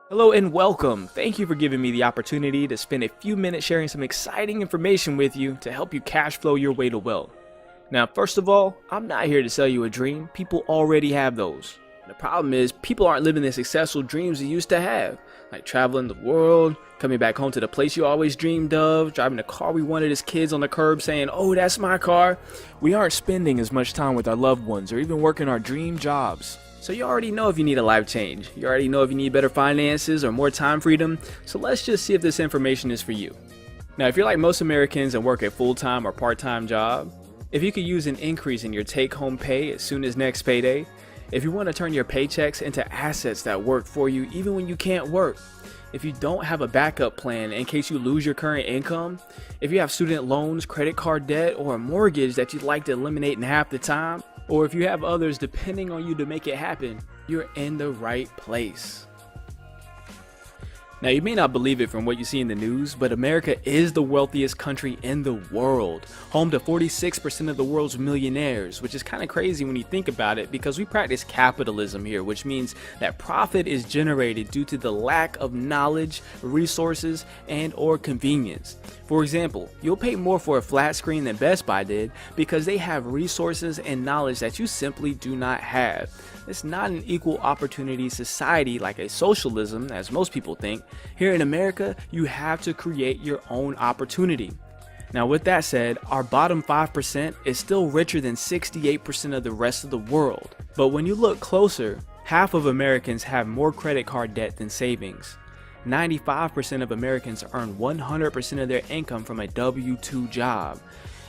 Hello and welcome. Thank you for giving me the opportunity to spend a few minutes sharing some exciting information with you to help you cash flow your way to wealth. Now, first of all, I'm not here to sell you a dream. People already have those. The problem is, people aren't living the successful dreams they used to have, like traveling the world, coming back home to the place you always dreamed of, driving the car we wanted as kids on the curb saying, "Oh, that's my car." We aren't spending as much time with our loved ones or even working our dream jobs. So you already know if you need a life change. You already know if you need better finances or more time freedom. So let's just see if this information is for you. Now, if you're like most Americans and work a full-time or part-time job, if you could use an increase in your take-home pay as soon as next payday, if you want to turn your paychecks into assets that work for you even when you can't work, if you don't have a backup plan in case you lose your current income, if you have student loans, credit card debt, or a mortgage that you'd like to eliminate in half the time, or if you have others depending on you to make it happen, you're in the right place. Now, you may not believe it from what you see in the news, but America is the wealthiest country in the world, home to 46% of the world's millionaires, which is kind of crazy when you think about it because we practice capitalism here, which means that profit is generated due to the lack of knowledge, resources, and or convenience. For example, you'll pay more for a flat screen than Best Buy did because they have resources and knowledge that you simply do not have. It's not an equal opportunity society like a socialism, as most people think. Here in America, you have to create your own opportunity. Now, with that said, our bottom 5% is still richer than 68% of the rest of the world. But when you look closer, half of Americans have more credit card debt than savings. 95% of Americans earn 100% of their income from a W-2 job.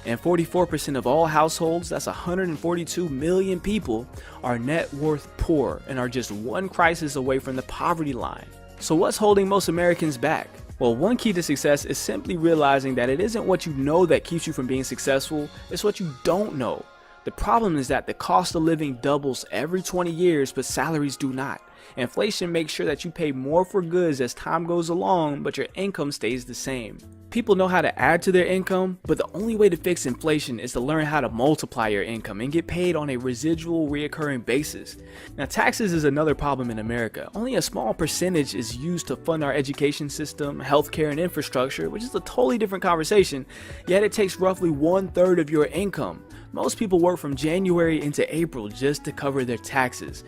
And 44% of all households, that's 142 million people, are net worth poor and are just one crisis away from the poverty line. So what's holding most Americans back? Well, one key to success is simply realizing that it isn't what you know that keeps you from being successful, it's what you don't know. The problem is that the cost of living doubles every 20 years, but salaries do not. Inflation makes sure that you pay more for goods as time goes along, but your income stays the same. People know how to add to their income, but the only way to fix inflation is to learn how to multiply your income and get paid on a residual reoccurring basis. Now, taxes is another problem in America. Only a small percentage is used to fund our education system, healthcare, and infrastructure, which is a totally different conversation, yet it takes roughly 1/3 of your income. Most people work from January into April just to cover their taxes.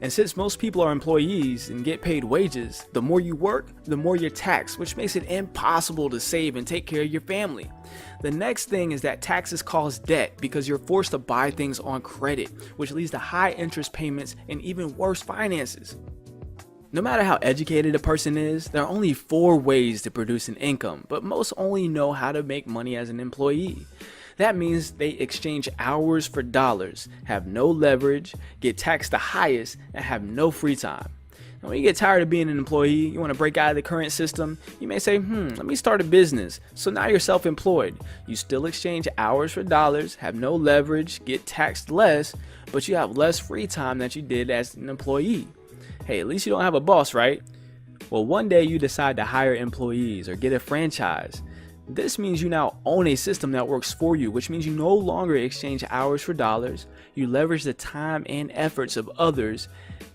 And since most people are employees and get paid wages, the more you work, the more you're taxed, which makes it impossible to save and take care of your family. The next thing is that taxes cause debt because you're forced to buy things on credit, which leads to high interest payments and even worse finances. No matter how educated a person is, there are only 4 ways to produce an income, but most only know how to make money as an employee. That means they exchange hours for dollars, have no leverage, get taxed the highest, and have no free time. Now, when you get tired of being an employee, you want to break out of the current system, you may say, let me start a business. So now you're self-employed. You still exchange hours for dollars, have no leverage, get taxed less, but you have less free time than you did as an employee. Hey, at least you don't have a boss, right? Well, one day you decide to hire employees or get a franchise. This means you now own a system that works for you, which means you no longer exchange hours for dollars, you leverage the time and efforts of others,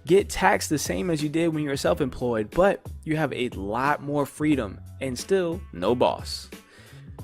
get taxed the same as you did when you were self-employed, but you have a lot more freedom and still no boss.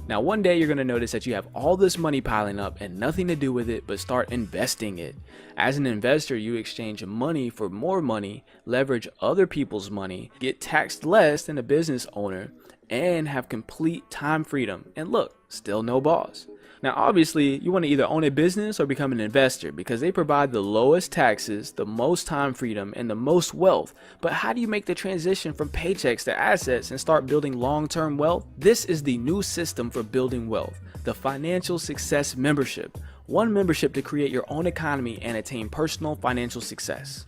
Now, one day you're going to notice that you have all this money piling up and nothing to do with it but start investing it. As an investor, you exchange money for more money, leverage other people's money, get taxed less than a business owner, and have complete time freedom. And look, still no boss. Now, obviously, you want to either own a business or become an investor because they provide the lowest taxes, the most time freedom, and the most wealth. But how do you make the transition from paychecks to assets and start building long-term wealth? This is the new system for building wealth, the Financial Success Membership. One membership to create your own economy and attain personal financial success.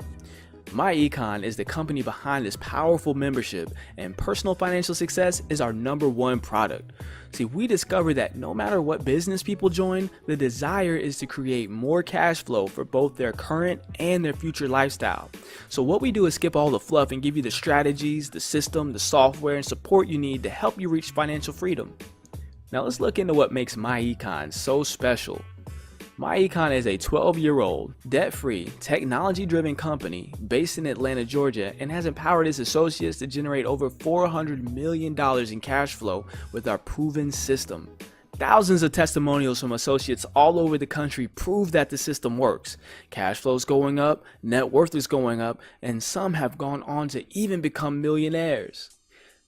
Myecon is the company behind this powerful membership, and personal financial success is our #1 product. See, we discovered that no matter what business people join, the desire is to create more cash flow for both their current and their future lifestyle. So what we do is skip all the fluff and give you the strategies, the system, the software, and support you need to help you reach financial freedom. Now let's look into what makes Myecon so special. Myecon is a 12-year-old, debt-free, technology-driven company based in Atlanta, Georgia, and has empowered its associates to generate over $400 million in cash flow with our proven system. Thousands of testimonials from associates all over the country prove that the system works. Cash flow is going up, net worth is going up, and some have gone on to even become millionaires.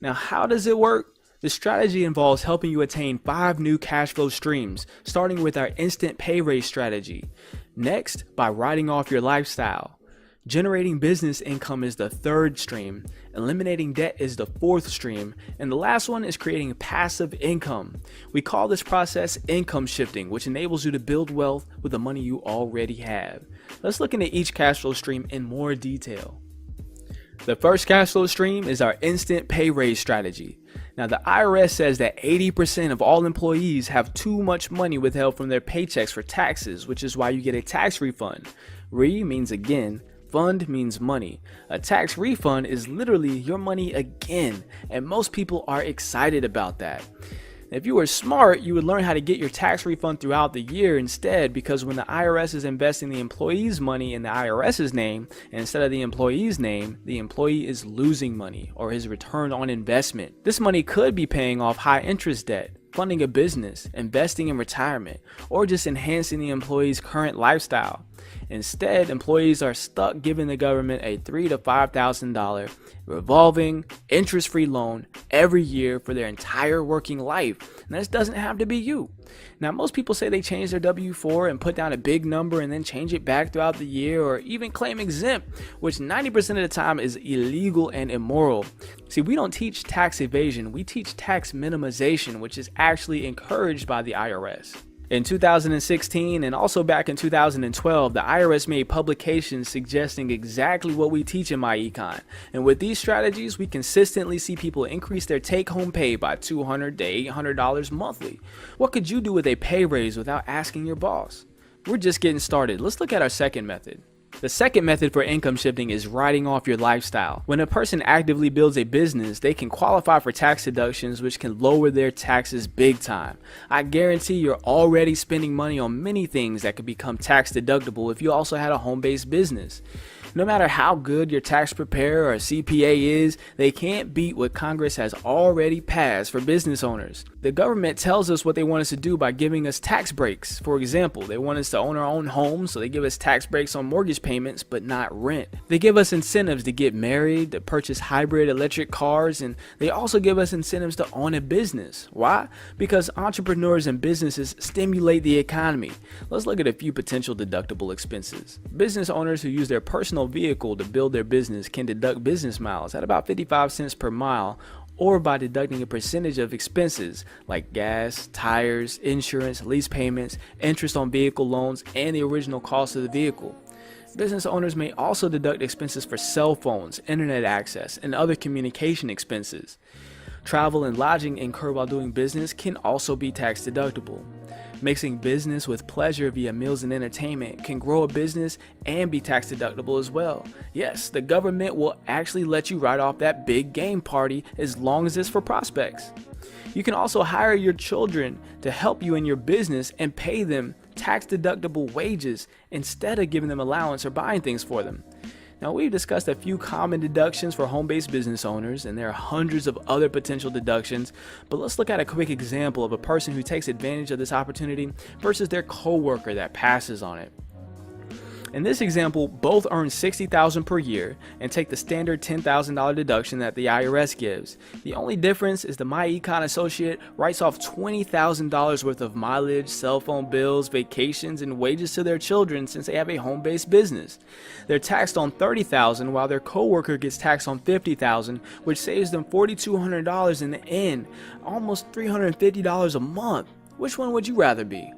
Now, how does it work? The strategy involves helping you attain 5 new cash flow streams, starting with our instant pay raise strategy. Next, by writing off your lifestyle. Generating business income is the 3rd stream, eliminating debt is the 4th stream, and the last one is creating passive income. We call this process income shifting, which enables you to build wealth with the money you already have. Let's look into each cash flow stream in more detail. The first cash flow stream is our instant pay raise strategy. Now, the IRS says that 80% of all employees have too much money withheld from their paychecks for taxes, which is why you get a tax refund. Re means again. Fund means money. A tax refund is literally your money again, and most people are excited about that. If you were smart, you would learn how to get your tax refund throughout the year instead, because when the IRS is investing the employee's money in the IRS's name instead of the employee's name, the employee is losing money or his return on investment. This money could be paying off high interest debt, funding a business, investing in retirement, or just enhancing the employee's current lifestyle. Instead, employees are stuck giving the government a $3,000 to $5,000 revolving interest-free loan every year for their entire working life. And this doesn't have to be you. Now, most people say they change their W-4 and put down a big number and then change it back throughout the year, or even claim exempt, which 90% of the time is illegal and immoral. See, we don't teach tax evasion, we teach tax minimization, which is actually encouraged by the IRS. In 2016 and also back in 2012, the IRS made publications suggesting exactly what we teach in Myecon. And with these strategies, we consistently see people increase their take-home pay by $200 to $800 monthly. What could you do with a pay raise without asking your boss? We're just getting started. Let's look at our second method. The second method for income shifting is writing off your lifestyle. When a person actively builds a business, they can qualify for tax deductions, which can lower their taxes big time. I guarantee you're already spending money on many things that could become tax deductible if you also had a home-based business. No matter how good your tax preparer or CPA is, they can't beat what Congress has already passed for business owners. The government tells us what they want us to do by giving us tax breaks. For example, they want us to own our own homes, so they give us tax breaks on mortgage payments, but not rent. They give us incentives to get married, to purchase hybrid electric cars, and they also give us incentives to own a business. Why? Because entrepreneurs and businesses stimulate the economy. Let's look at a few potential deductible expenses. Business owners who use their personal vehicle to build their business can deduct business miles at about 55 cents per mile, or by deducting a percentage of expenses like gas, tires, insurance, lease payments, interest on vehicle loans, and the original cost of the vehicle. Business owners may also deduct expenses for cell phones, internet access, and other communication expenses. Travel and lodging incurred while doing business can also be tax deductible. Mixing business with pleasure via meals and entertainment can grow a business and be tax deductible as well. Yes, the government will actually let you write off that big game party as long as it's for prospects. You can also hire your children to help you in your business and pay them tax deductible wages instead of giving them allowance or buying things for them. Now, we've discussed a few common deductions for home-based business owners, and there are hundreds of other potential deductions, but let's look at a quick example of a person who takes advantage of this opportunity versus their coworker that passes on it. In this example, both earn $60,000 per year and take the standard $10,000 deduction that the IRS gives. The only difference is the Myecon associate writes off $20,000 worth of mileage, cell phone bills, vacations, and wages to their children since they have a home-based business. They're taxed on $30,000 while their coworker gets taxed on $50,000, which saves them $4,200 in the end, almost $350 a month. Which one would you rather be?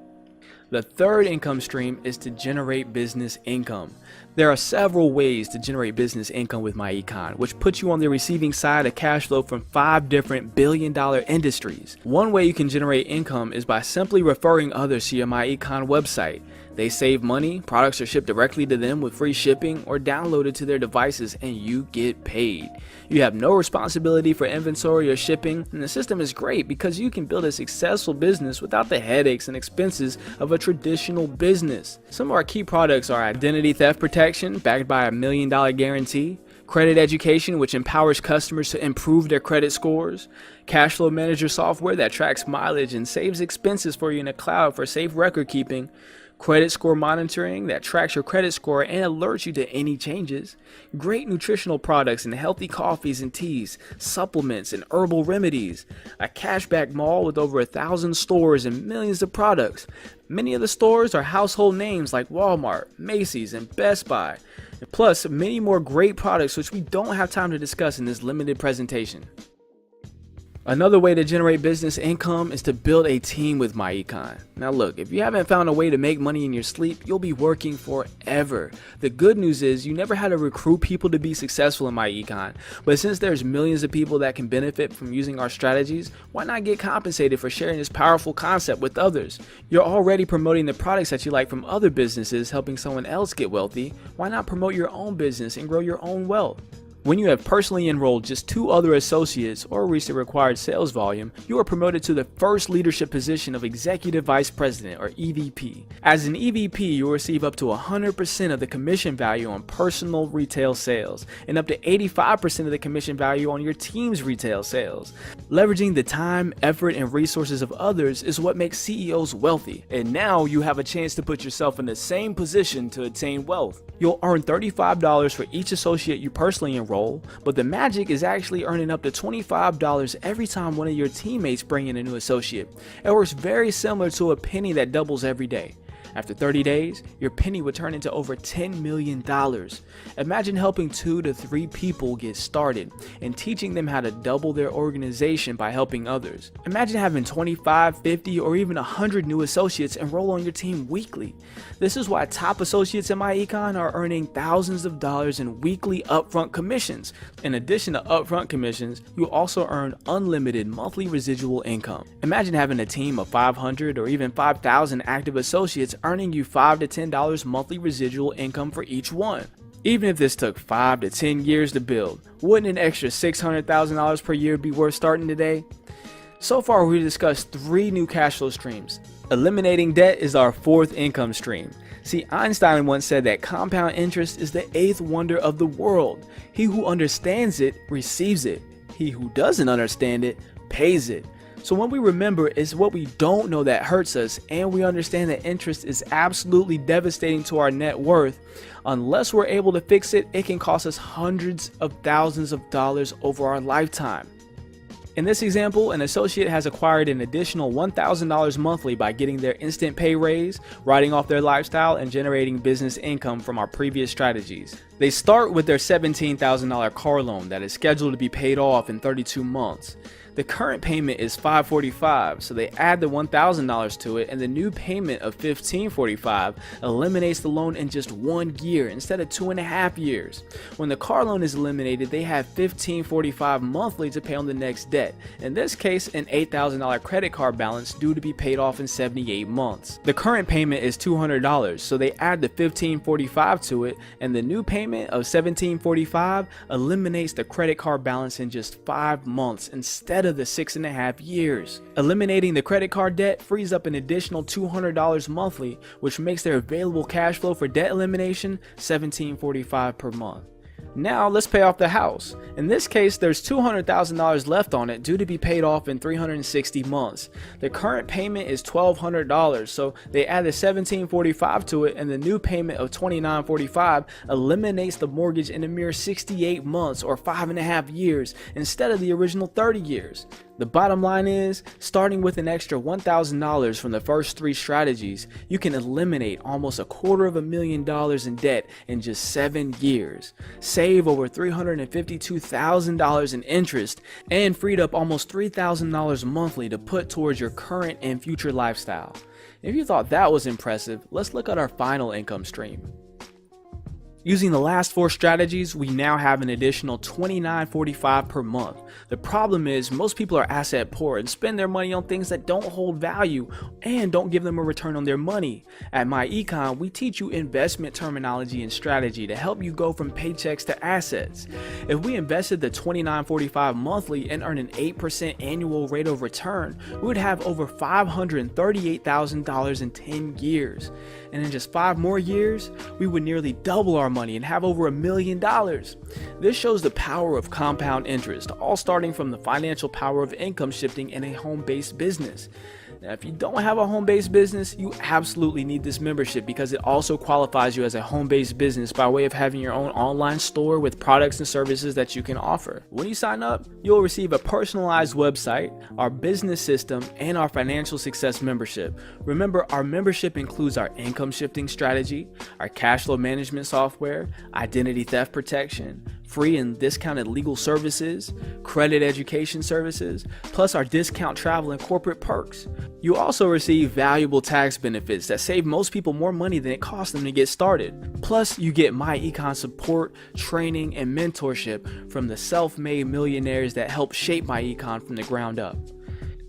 The third income stream is to generate business income. There are several ways to generate business income with Myecon, which puts you on the receiving side of cash flow from 5 different billion-dollar industries. One way you can generate income is by simply referring others to your Myecon website. They save money, products are shipped directly to them with free shipping or downloaded to their devices, and you get paid. You have no responsibility for inventory or shipping, and the system is great because you can build a successful business without the headaches and expenses of a traditional business. Some of our key products are identity theft protection, backed by a $1 million guarantee, credit education, which empowers customers to improve their credit scores, cash flow manager software that tracks mileage and saves expenses for you in the cloud for safe record keeping, credit score monitoring that tracks your credit score and alerts you to any changes, great nutritional products and healthy coffees and teas, supplements and herbal remedies, a cashback mall with over 1,000 stores and millions of products. Many of the stores are household names like Walmart, Macy's, and Best Buy, plus many more great products which we don't have time to discuss in this limited presentation. Another way to generate business income is to build a team with Myecon. Now look, if you haven't found a way to make money in your sleep, you'll be working forever. The good news is you never had to recruit people to be successful in Myecon, but since there's millions of people that can benefit from using our strategies, why not get compensated for sharing this powerful concept with others? You're already promoting the products that you like from other businesses, helping someone else get wealthy. Why not promote your own business and grow your own wealth? When you have personally enrolled just 2 other associates or reach the required sales volume, you are promoted to the first leadership position of Executive Vice President or EVP. As an EVP, you will receive up to 100% of the commission value on personal retail sales and up to 85% of the commission value on your team's retail sales. Leveraging the time, effort, and resources of others is what makes CEOs wealthy, and now you have a chance to put yourself in the same position to attain wealth. You'll earn $35 for each associate you personally enroll, but the magic is actually earning up to $25 every time one of your teammates bring in a new associate. It works very similar to a penny that doubles every day. After 30 days, your penny would turn into over $10 million. Imagine helping 2 to 3 people get started and teaching them how to double their organization by helping others. Imagine having 25, 50, or even 100 new associates enroll on your team weekly. This is why top associates in Myecon are earning thousands of dollars in weekly upfront commissions. In addition to upfront commissions, you also earn unlimited monthly residual income. Imagine having a team of 500 or even 5,000 active associates earning you $5 to $10 monthly residual income for each one. Even if this took 5 to 10 years to build, wouldn't an extra $600,000 per year be worth starting today? So far, we discussed 3 new cash flow streams. Eliminating debt is our 4th income stream. See, Einstein once said that compound interest is the 8th wonder of the world. He who understands it receives it. He who doesn't understand it pays it. So when we remember it's what we don't know that hurts us, and we understand that interest is absolutely devastating to our net worth, unless we're able to fix it, it can cost us hundreds of thousands of dollars over our lifetime. In this example, an associate has acquired an additional $1,000 monthly by getting their instant pay raise, writing off their lifestyle, and generating business income from our previous strategies. They start with their $17,000 car loan that is scheduled to be paid off in 32 months. The current payment is $545, so they add the $1,000 to it, and the new payment of $1,545 eliminates the loan in just 1 year instead of 2.5 years. When the car loan is eliminated, they have $1,545 monthly to pay on the next debt. In this case, an $8,000 credit card balance due to be paid off in 78 months. The current payment is $200, so they add the $1,545 to it, and the new payment of $1,745 eliminates the credit card balance in just 5 months instead of the 6.5 years. Eliminating the credit card debt frees up an additional $200 monthly, which makes their available cash flow for debt elimination $1,745 per month. Now let's pay off the house. In this case, there's $200,000 left on it due to be paid off in 360 months. The current payment is $1,200, so they add the $1,745 to it, and the new payment of $2,945 eliminates the mortgage in a mere 68 months or 5.5 years instead of the original 30 years. The bottom line is, starting with an extra $1,000 from the first 3 strategies, you can eliminate almost $250,000 in debt in just 7 years, save over $352,000 in interest, and freed up almost $3,000 monthly to put towards your current and future lifestyle. If you thought that was impressive, let's look at our final income stream. Using the last 4 strategies, we now have an additional $29.45 per month. The problem is most people are asset poor and spend their money on things that don't hold value and don't give them a return on their money. At Myecon, we teach you investment terminology and strategy to help you go from paychecks to assets. If we invested the $29.45 monthly and earn an 8% annual rate of return, we would have over $538,000 in 10 years. And in just 5 more years, we would nearly double our money and have over $1 million. This shows the power of compound interest, all starting from the financial power of income shifting in a home-based business. Now, if you don't have a home-based business, you absolutely need this membership because it also qualifies you as a home-based business by way of having your own online store with products and services that you can offer. When you sign up, you'll receive a personalized website, our business system, and our financial success membership. Remember, our membership includes our income shifting strategy, our cash flow management software, identity theft protection, free and discounted legal services, credit education services, plus our discount travel and corporate perks. You also receive valuable tax benefits that save most people more money than it costs them to get started. Plus, you get Myecon support, training, and mentorship from the self-made millionaires that help shape Myecon from the ground up.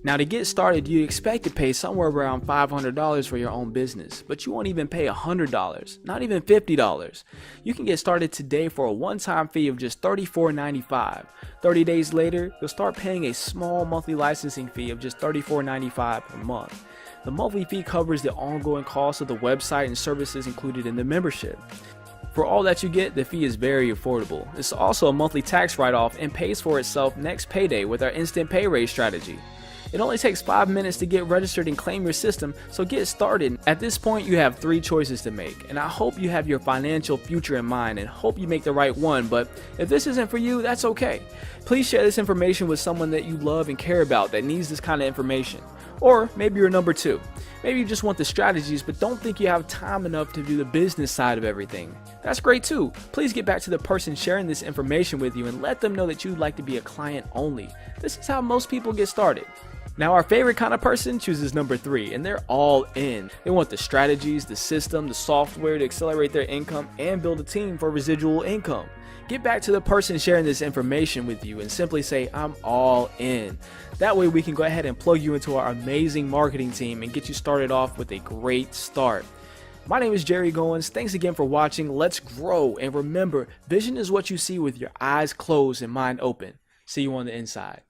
Now, to get started, you expect to pay somewhere around $500 for your own business, but you won't even pay $100, not even $50. You can get started today for a one-time fee of just $34.95. 30 days later, you'll start paying a small monthly licensing fee of just $34.95 per month. The monthly fee covers the ongoing cost of the website and services included in the membership. For all that you get, the fee is very affordable. It's also a monthly tax write-off and pays for itself next payday with our instant pay raise strategy. It only takes 5 minutes to get registered and claim your system, so get started. At this point, you have 3 choices to make, and I hope you have your financial future in mind and hope you make the right one, but if this isn't for you, that's okay. Please share this information with someone that you love and care about that needs this kind of information. Or maybe you're number 2. Maybe you just want the strategies but don't think you have time enough to do the business side of everything. That's great too. Please get back to the person sharing this information with you and let them know that you'd like to be a client only. This is how most people get started. Now, our favorite kind of person chooses number 3, and they're all in. They want the strategies, the system, the software to accelerate their income and build a team for residual income. Get back to the person sharing this information with you and simply say, I'm all in. That way we can go ahead and plug you into our amazing marketing team and get you started off with a great start. My name is Jerry Goins. Thanks again for watching. Let's grow. And remember, vision is what you see with your eyes closed and mind open. See you on the inside.